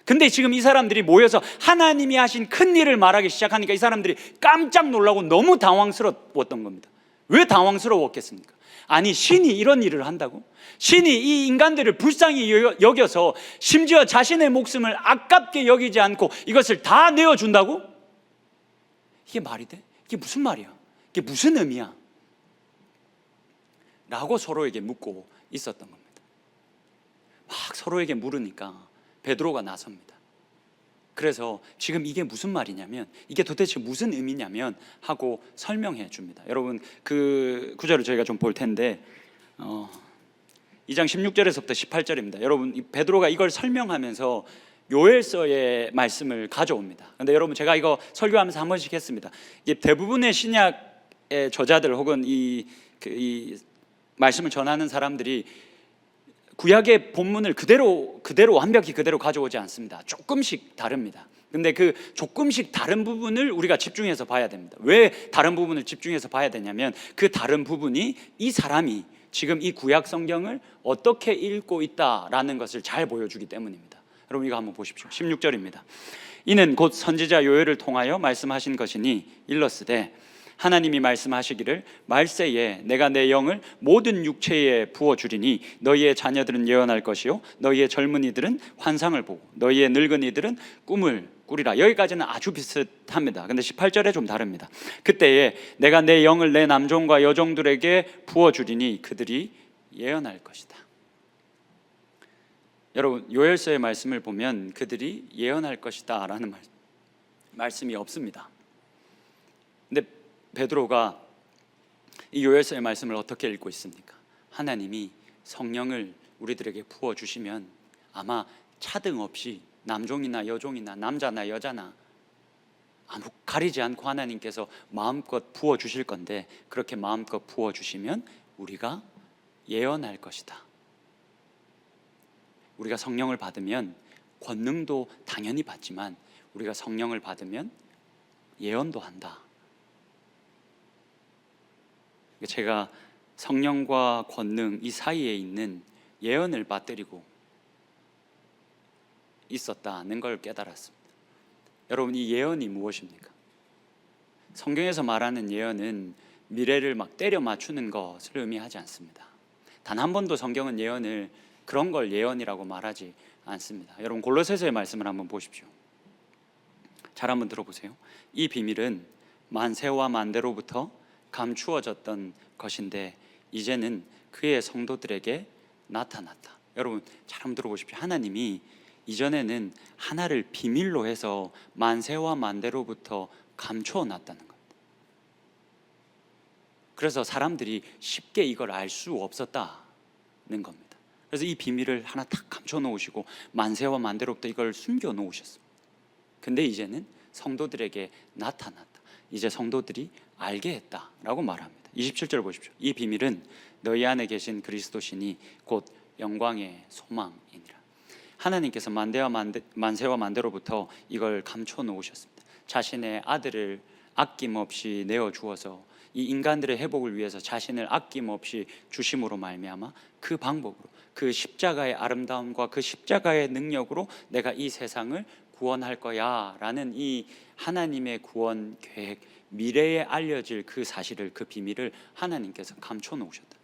근데 지금 이 사람들이 모여서 하나님이 하신 큰 일을 말하기 시작하니까 이 사람들이 깜짝 놀라고 너무 당황스러웠던 겁니다. 왜 당황스러웠겠습니까? 아니, 신이 이런 일을 한다고? 신이 이 인간들을 불쌍히 여겨서 심지어 자신의 목숨을 아깝게 여기지 않고 이것을 다 내어준다고? 이게 말이 돼? 이게 무슨 말이야? 이게 무슨 의미야? 라고 서로에게 묻고 있었던 겁니다. 막 서로에게 물으니까 베드로가 나섭니다. 그래서 지금 이게 무슨 말이냐면, 이게 도대체 무슨 의미냐면 하고 설명해 줍니다. 여러분, 그 구절을 저희가 좀 볼 텐데 2장 16절에서부터 18절입니다. 여러분, 베드로가 이걸 설명하면서 요엘서의 말씀을 가져옵니다. 그런데 여러분, 제가 이거 설교하면서 한 번씩 했습니다. 이게 대부분의 신약의 저자들 혹은 이 말씀을 전하는 사람들이 구약의 본문을 그대로 완벽히 그대로 가져오지 않습니다. 조금씩 다릅니다. 근데 그 조금씩 다른 부분을 우리가 집중해서 봐야 됩니다. 왜 다른 부분을 집중해서 봐야 되냐면 그 다른 부분이 이 사람이 지금 이 구약 성경을 어떻게 읽고 있다라는 것을 잘 보여주기 때문입니다. 여러분, 이거 한번 보십시오. 16절입니다. 이는 곧 선지자 요엘을 통하여 말씀하신 것이니 일러스되 하나님이 말씀하시기를 말세에 내가 내 영을 모든 육체에 부어주리니 너희의 자녀들은 예언할 것이요 너희의 젊은이들은 환상을 보고 너희의 늙은이들은 꿈을 꾸리라. 여기까지는 아주 비슷합니다. 근데 18절에 좀 다릅니다. 그때에 내가 내 영을 내 남종과 여종들에게 부어주리니 그들이 예언할 것이다. 여러분, 요엘서의 말씀을 보면 그들이 예언할 것이다 라는 말씀이 없습니다. 근데 베드로가 이 요엘서의 말씀을 어떻게 읽고 있습니까? 하나님이 성령을 우리들에게 부어주시면 아마 차등 없이 남종이나 여종이나 남자나 여자나 아무 가리지 않고 하나님께서 마음껏 부어주실 건데, 그렇게 마음껏 부어주시면 우리가 예언할 것이다. 우리가 성령을 받으면 권능도 당연히 받지만 우리가 성령을 받으면 예언도 한다. 제가 성령과 권능 이 사이에 있는 예언을 받들이고 있었다는 걸 깨달았습니다. 여러분, 이 예언이 무엇입니까? 성경에서 말하는 예언은 미래를 막 때려 맞추는 것을 의미하지 않습니다. 단 한 번도 성경은 예언을 그런 걸 예언이라고 말하지 않습니다. 여러분, 골로새서의 말씀을 한번 보십시오. 잘 한번 들어보세요. 이 비밀은 만세와 만대로부터 감추어졌던 것인데 이제는 그의 성도들에게 나타났다. 여러분, 잘 한번 들어보십시오. 하나님이 이전에는 하나를 비밀로 해서 만세와 만대로부터 감추어 놨다는 겁니다. 그래서 사람들이 쉽게 이걸 알 수 없었다는 겁니다. 그래서 이 비밀을 하나 탁 감춰 놓으시고 만세와 만대로부터 이걸 숨겨 놓으셨습니다. 근데 이제는 성도들에게 나타났다. 이제 성도들이 알게 했다라고 말합니다. 27절 보십시오. 이 비밀은 너희 안에 계신 그리스도시니 곧 영광의 소망이니라. 하나님께서 만세와 만대로부터 이걸 감춰 놓으셨습니다. 자신의 아들을 아낌없이 내어 주어서 이 인간들의 회복을 위해서 자신을 아낌없이 주심으로 말미암아 그 방법으로, 그 십자가의 아름다움과 그 십자가의 능력으로 내가 이 세상을 구원할 거야 라는 이 하나님의 구원 계획, 미래에 알려질 그 사실을, 그 비밀을 하나님께서 감춰 놓으셨다.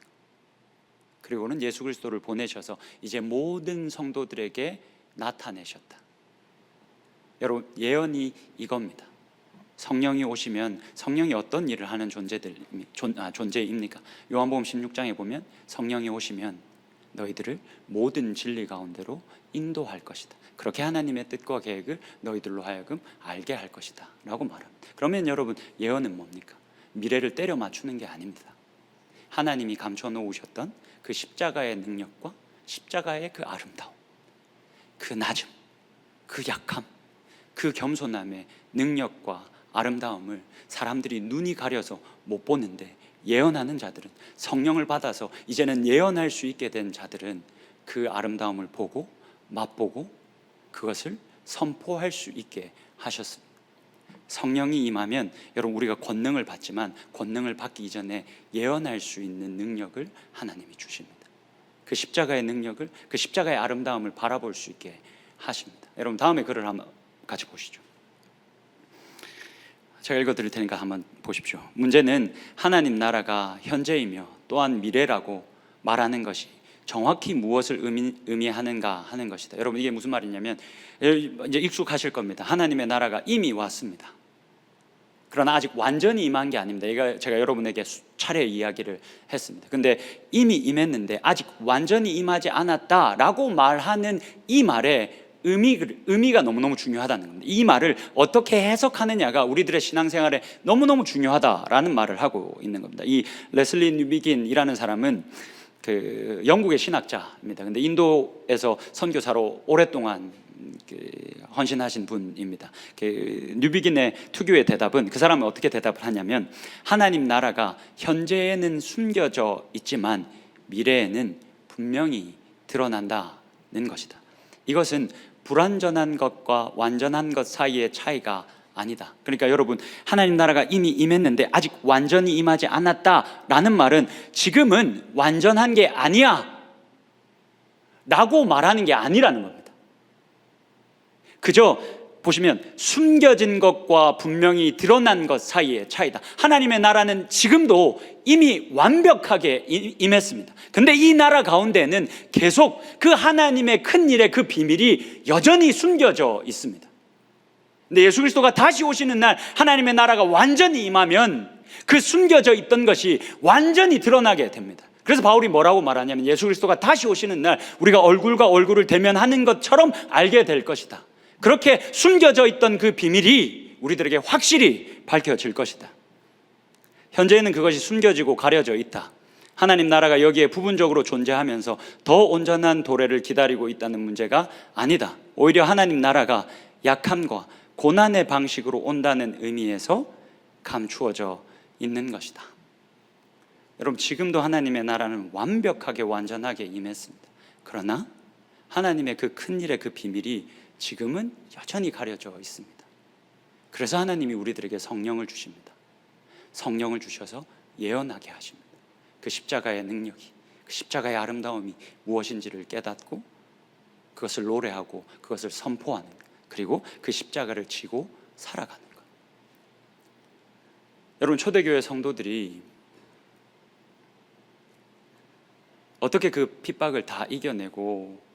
그리고는 예수 그리스도를 보내셔서 이제 모든 성도들에게 나타내셨다. 여러분, 예언이 이겁니다. 성령이 오시면 성령이 어떤 일을 하는 존재입니까? 요한복음 16장에 보면 성령이 오시면 너희들을 모든 진리 가운데로 인도할 것이다. 그렇게 하나님의 뜻과 계획을 너희들로 하여금 알게 할 것이다 라고 말합니다. 그러면 여러분, 예언은 뭡니까? 미래를 때려 맞추는 게 아닙니다. 하나님이 감춰 놓으셨던 그 십자가의 능력과 십자가의 그 아름다움, 그 낮음, 그 약함, 그 겸손함의 능력과 아름다움을 사람들이 눈이 가려서 못 보는데, 예언하는 자들은, 성령을 받아서 이제는 예언할 수 있게 된 자들은 그 아름다움을 보고 맛보고 그것을 선포할 수 있게 하셨습니다. 성령이 임하면 여러분, 우리가 권능을 받지만 권능을 받기 이전에 예언할 수 있는 능력을 하나님이 주십니다. 그 십자가의 능력을, 그 십자가의 아름다움을 바라볼 수 있게 하십니다. 여러분, 다음에 글을 한번 같이 보시죠. 제가 읽어드릴 테니까 한번 보십시오. 문제는 하나님 나라가 현재이며 또한 미래라고 말하는 것이 정확히 무엇을 의미하는가 하는 것이다. 여러분, 이게 무슨 말이냐면, 이제 익숙하실 겁니다. 하나님의 나라가 이미 왔습니다. 그러나 아직 완전히 임한 게 아닙니다. 이거 제가 여러분에게 차례 이야기를 했습니다. 근데 이미 임했는데 아직 완전히 임하지 않았다라고 말하는 이 말에 의미가 너무너무 중요하다는 겁니다. 이 말을 어떻게 해석하느냐가 우리들의 신앙생활에 너무너무 중요하다라는 말을 하고 있는 겁니다. 이 레슬리 뉴비긴이라는 사람은 그 영국의 신학자입니다. 근데 인도에서 선교사로 오랫동안 헌신하신 분입니다. 그 뉴비긴의 투교의 대답은, 그 사람은 어떻게 대답을 하냐면, 하나님 나라가 현재에는 숨겨져 있지만 미래에는 분명히 드러난다는 것이다. 이것은 불완전한 것과 완전한 것 사이의 차이가 아니다. 그러니까 여러분, 하나님 나라가 이미 임했는데 아직 완전히 임하지 않았다라는 말은 지금은 완전한 게 아니야 라고 말하는 게 아니라는 겁니다. 그저 보시면 숨겨진 것과 분명히 드러난 것 사이의 차이다. 하나님의 나라는 지금도 이미 완벽하게 임했습니다. 근데 이 나라 가운데는 계속 그 하나님의 큰 일의 그 비밀이 여전히 숨겨져 있습니다. 근데 예수 그리스도가 다시 오시는 날 하나님의 나라가 완전히 임하면 그 숨겨져 있던 것이 완전히 드러나게 됩니다. 그래서 바울이 뭐라고 말하냐면, 예수 그리스도가 다시 오시는 날 우리가 얼굴과 얼굴을 대면하는 것처럼 알게 될 것이다. 그렇게 숨겨져 있던 그 비밀이 우리들에게 확실히 밝혀질 것이다. 현재에는 그것이 숨겨지고 가려져 있다. 하나님 나라가 여기에 부분적으로 존재하면서 더 온전한 도래를 기다리고 있다는 문제가 아니다. 오히려 하나님 나라가 약함과 고난의 방식으로 온다는 의미에서 감추어져 있는 것이다. 여러분, 지금도 하나님의 나라는 완벽하게 완전하게 임했습니다. 그러나 하나님의 그 큰 일의 그 비밀이 지금은 여전히 가려져 있습니다. 그래서 하나님이 우리들에게 성령을 주십니다. 성령을 주셔서 예언하게 하십니다. 그 십자가의 능력이, 그 십자가의 아름다움이 무엇인지를 깨닫고 그것을 노래하고 그것을 선포하는, 그리고 그 십자가를 지고 살아가는 것. 여러분, 초대교회 성도들이 어떻게 그 핍박을 다 이겨내고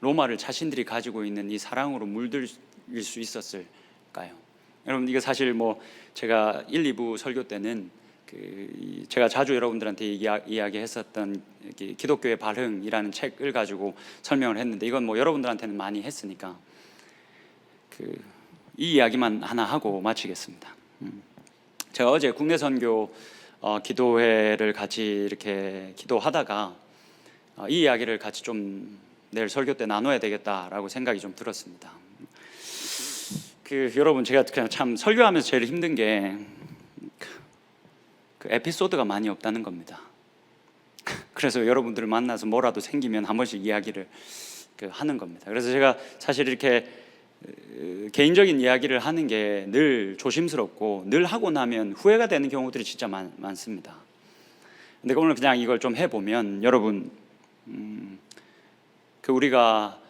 로마를 자신들이 가지고 있는 이 사랑으로 물들 수 있었을까요? 여러분, 이거 사실 뭐 제가 1, 2부 설교 때는 제가 자주 여러분들한테 이야기했었던 기독교의 발흥이라는 책을 가지고 설명을 했는데, 이건 뭐 여러분들한테는 많이 했으니까 이 이야기만 하나 하고 마치겠습니다. 제가 어제 국내 선교 기도회를 같이 이렇게 기도하다가 이 이야기를 같이 좀 내일 설교 때 나눠야 되겠다라고 생각이 좀 들었습니다. 여러분, 제가 그냥 참 설교하면서 제일 힘든 게 그 에피소드가 많이 없다는 겁니다. 그래서 여러분들을 만나서 뭐라도 생기면 한 번씩 이야기를 하는 겁니다. 그래서 제가 사실 이렇게 개인적인 이야기를 하는 게 늘 조심스럽고, 늘 하고 나면 후회가 되는 경우들이 진짜 많습니다. 근데 오늘 그냥 이걸 좀 해보면, 여러분, 우리가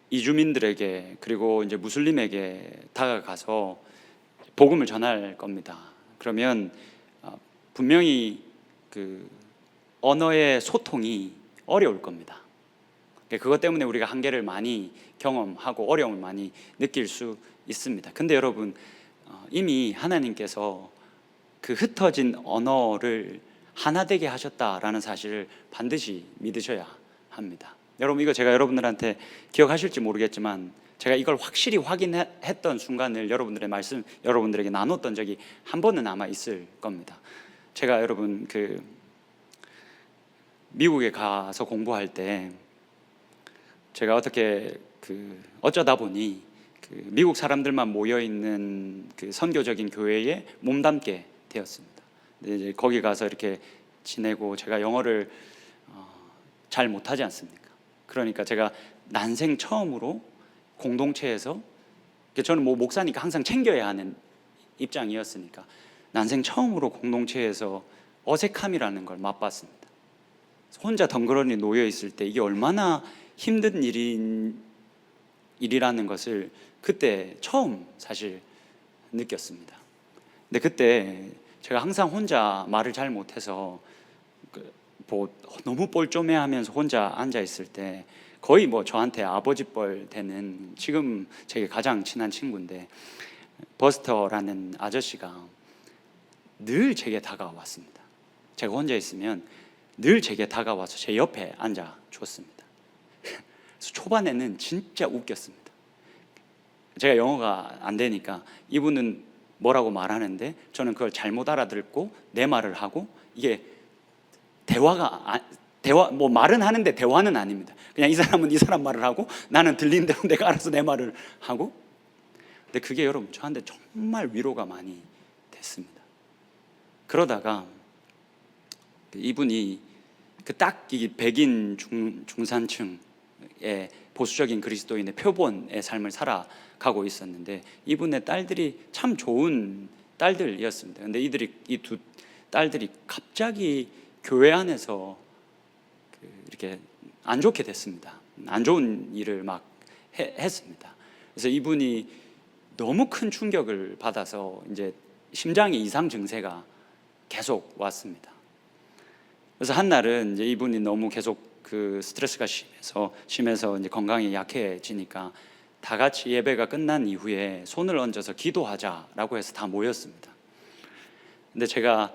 이주민들에게 그리고 이제 무슬림에게 다가가서 복음을 전할 겁니다. 그러면 분명히 그 언어의 소통이 어려울 겁니다. 그것 때문에 우리가 한계를 많이 경험하고 어려움을 많이 느낄 수 있습니다. 근데 여러분, 이미 하나님께서 그 흩어진 언어를 하나 되게 하셨다라는 사실을 반드시 믿으셔야 합니다. 여러분, 이거 제가 여러분들한테 기억하실지 모르겠지만 제가 이걸 확실히 확인했던 순간을 여러분들에게 나눴던 적이 한 번은 아마 있을 겁니다. 제가 여러분 그 미국에 가서 공부할 때 제가 어쩌다 보니 그 미국 사람들만 모여 있는 그 선교적인 교회에 몸담게 되었습니다. 근데 이제 거기 가서 이렇게 지내고 제가 영어를 잘 못하지 않습니까? 그러니까 제가 난생 처음으로 공동체에서, 저는 뭐 목사니까 항상 챙겨야 하는 입장이었으니까 난생 처음으로 공동체에서 어색함이라는 걸 맛봤습니다. 혼자 덩그러니 놓여 있을 때 이게 얼마나 힘든 일이라는 것을 그때 처음 사실 느꼈습니다. 근데 그때 제가 항상 혼자 말을 잘 못해서 너무 뻘쭘해하면서 혼자 앉아 있을 때 거의 뭐 저한테 아버지뻘 되는, 지금 제게 가장 친한 친구인데 버스터라는 아저씨가 늘 제게 다가왔습니다. 제가 혼자 있으면 늘 제게 다가와서 제 옆에 앉아 줬습니다. 그래서 초반에는 진짜 웃겼습니다. 제가 영어가 안 되니까 이분은 뭐라고 말하는데 저는 그걸 잘못 알아듣고 내 말을 하고, 이게 뭐 말은 하는데 대화는 아닙니다. 그냥 이 사람은 이 사람 말을 하고 나는 들리는 대로 내가 알아서 내 말을 하고. 근데 그게 여러분 저한테 정말 위로가 많이 됐습니다. 그러다가 이분이 딱 이 백인 중산층의 보수적인 그리스도인의 표본의 삶을 살아가고 있었는데 이분의 딸들이 참 좋은 딸들이었습니다. 근데 이 두 딸들이 갑자기 교회 안에서 이렇게 안 좋게 됐습니다. 안 좋은 일을 막 했습니다. 그래서 이분이 너무 큰 충격을 받아서 이제 심장의 이상 증세가 계속 왔습니다. 그래서 한 날은 이제 이분이 너무 계속 그 스트레스가 심해서 이제 건강이 약해지니까 다 같이 예배가 끝난 이후에 손을 얹어서 기도하자라고 해서 다 모였습니다. 근데 제가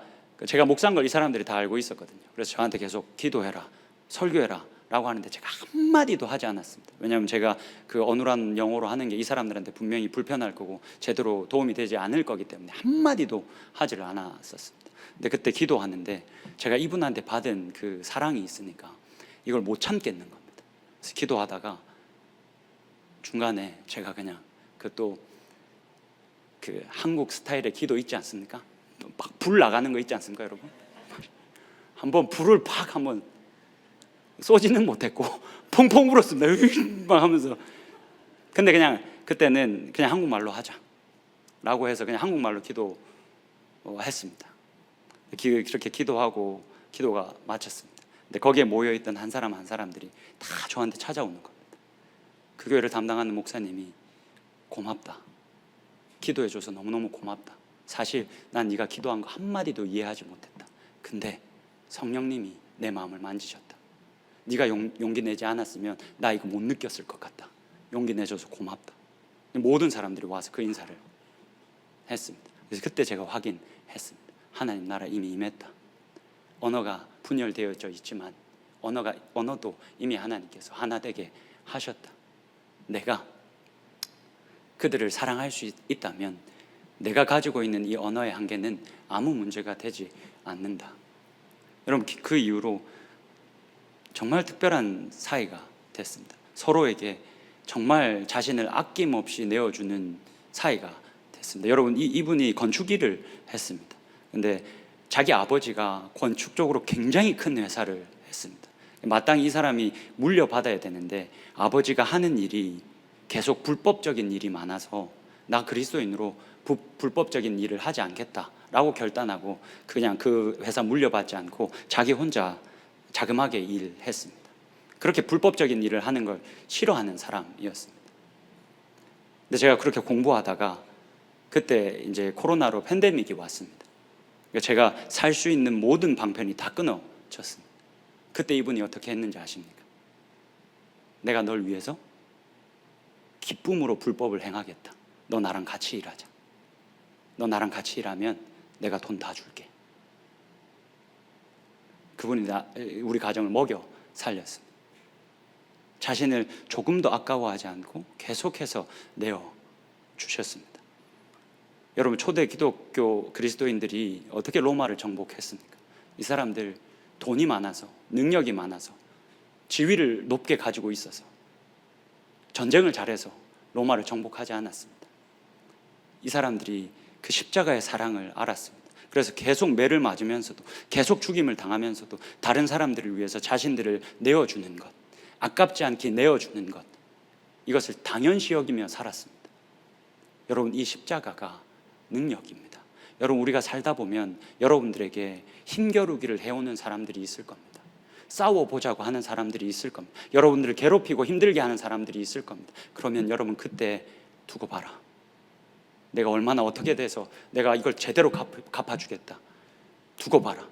목사인 걸 이 사람들이 다 알고 있었거든요. 그래서 저한테 계속 기도해라, 설교해라 라고 하는데 제가 한마디도 하지 않았습니다. 왜냐하면 제가 그 어눌한 영어로 하는 게 이 사람들한테 분명히 불편할 거고 제대로 도움이 되지 않을 거기 때문에 한마디도 하지를 않았었습니다. 근데 그때 기도하는데 제가 이분한테 받은 그 사랑이 있으니까 이걸 못 참겠는 겁니다. 그래서 기도하다가 중간에 제가 그냥 그 한국 스타일의 기도 있지 않습니까? 막 불 나가는 거 있지 않습니까, 여러분? 한번 불을 팍 한번 쏘지는 못했고 펑펑 불었습니다. 막 하면서. 근데 그냥 그때는 그냥 한국말로 하자라고 해서 그냥 한국말로 기도했습니다. 그렇게 기도하고 기도가 마쳤습니다. 근데 거기에 모여있던 한 사람들이 다 저한테 찾아오는 겁니다. 그 교회를 담당하는 목사님이 고맙다, 기도해줘서 너무너무 고맙다, 사실 난 네가 기도한 거 한마디도 이해하지 못했다, 근데 성령님이 내 마음을 만지셨다, 네가 용기 내지 않았으면 나 이거 못 느꼈을 것 같다, 용기 내줘서 고맙다. 모든 사람들이 와서 그 인사를 했습니다. 그래서 그때 제가 확인했습니다. 하나님 나라 이미 임했다. 언어가 분열되어져 있지만 언어도 이미 하나님께서 하나 되게 하셨다. 내가 그들을 사랑할 수 있다면 내가 가지고 있는 이 언어의 한계는 아무 문제가 되지 않는다. 여러분, 그 이후로 정말 특별한 사이가 됐습니다. 서로에게 정말 자신을 아낌없이 내어주는 사이가 됐습니다. 여러분, 이분이 건축 일을 했습니다. 근데 자기 아버지가 건축 쪽으로 굉장히 큰 회사를 했습니다. 마땅히 이 사람이 물려받아야 되는데 아버지가 하는 일이 계속 불법적인 일이 많아서 나 그리스도인으로 불법적인 일을 하지 않겠다라고 결단하고 그냥 그 회사 물려받지 않고 자기 혼자 자그마하게 일했습니다. 그렇게 불법적인 일을 하는 걸 싫어하는 사람이었습니다. 근데 제가 그렇게 공부하다가 그때 이제 코로나로 팬데믹이 왔습니다. 그러니까 제가 살 수 있는 모든 방편이 다 끊어졌습니다. 그때 이분이 어떻게 했는지 아십니까? 내가 널 위해서 기쁨으로 불법을 행하겠다. 너 나랑 같이 일하자. 너 나랑 같이 일하면 내가 돈 다 줄게. 그분이 우리 가정을 먹여 살렸습니다. 자신을 조금도 아까워하지 않고 계속해서 내어 주셨습니다. 여러분, 초대 기독교 그리스도인들이 어떻게 로마를 정복했습니까? 이 사람들 돈이 많아서, 능력이 많아서, 지위를 높게 가지고 있어서 전쟁을 잘해서 로마를 정복하지 않았습니다. 이 사람들이 그 십자가의 사랑을 알았습니다. 그래서 계속 매를 맞으면서도, 계속 죽임을 당하면서도 다른 사람들을 위해서 자신들을 내어주는 것, 아깝지 않게 내어주는 것, 이것을 당연시 여기며 살았습니다. 여러분, 이 십자가가 능력입니다. 여러분, 우리가 살다 보면 여러분들에게 힘겨루기를 해오는 사람들이 있을 겁니다. 싸워보자고 하는 사람들이 있을 겁니다. 여러분들을 괴롭히고 힘들게 하는 사람들이 있을 겁니다. 그러면 여러분, 그때 두고 봐라. 내가 얼마나 어떻게 돼서 내가 이걸 제대로 갚아주겠다. 두고 봐라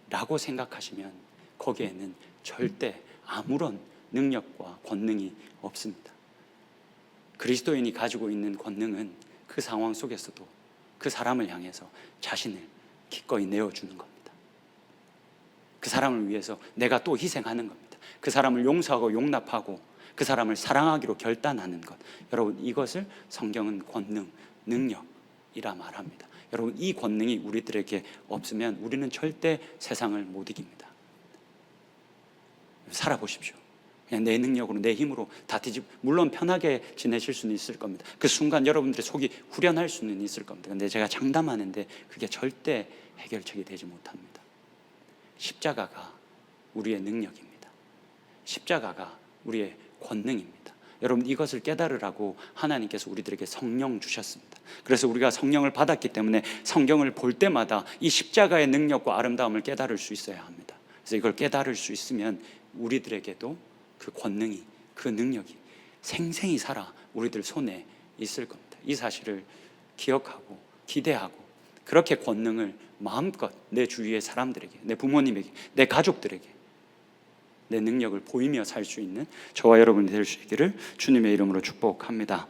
라고 생각하시면 거기에는 절대 아무런 능력과 권능이 없습니다. 그리스도인이 가지고 있는 권능은 그 상황 속에서도 그 사람을 향해서 자신을 기꺼이 내어주는 겁니다. 그 사람을 위해서 내가 또 희생하는 겁니다. 그 사람을 용서하고 용납하고 그 사람을 사랑하기로 결단하는 것. 여러분, 이것을 성경은 권능, 능력이라 말합니다. 여러분, 이 권능이 우리들에게 없으면 우리는 절대 세상을 못 이깁니다. 살아보십시오. 그냥 내 능력으로, 내 힘으로 다 물론 편하게 지내실 수는 있을 겁니다. 그 순간 여러분들의 속이 후련할 수는 있을 겁니다. 근데 제가 장담하는데 그게 절대 해결책이 되지 못합니다. 십자가가 우리의 능력입니다. 십자가가 우리의 권능입니다. 여러분, 이것을 깨달으라고 하나님께서 우리들에게 성령 주셨습니다. 그래서 우리가 성령을 받았기 때문에 성경을 볼 때마다 이 십자가의 능력과 아름다움을 깨달을 수 있어야 합니다. 그래서 이걸 깨달을 수 있으면 우리들에게도 그 권능이, 그 능력이 생생히 살아 우리들 손에 있을 겁니다. 이 사실을 기억하고 기대하고 그렇게 권능을 마음껏 내 주위의 사람들에게, 내 부모님에게, 내 가족들에게 내 능력을 보이며 살 수 있는 저와 여러분이 될 수 있기를 주님의 이름으로 축복합니다.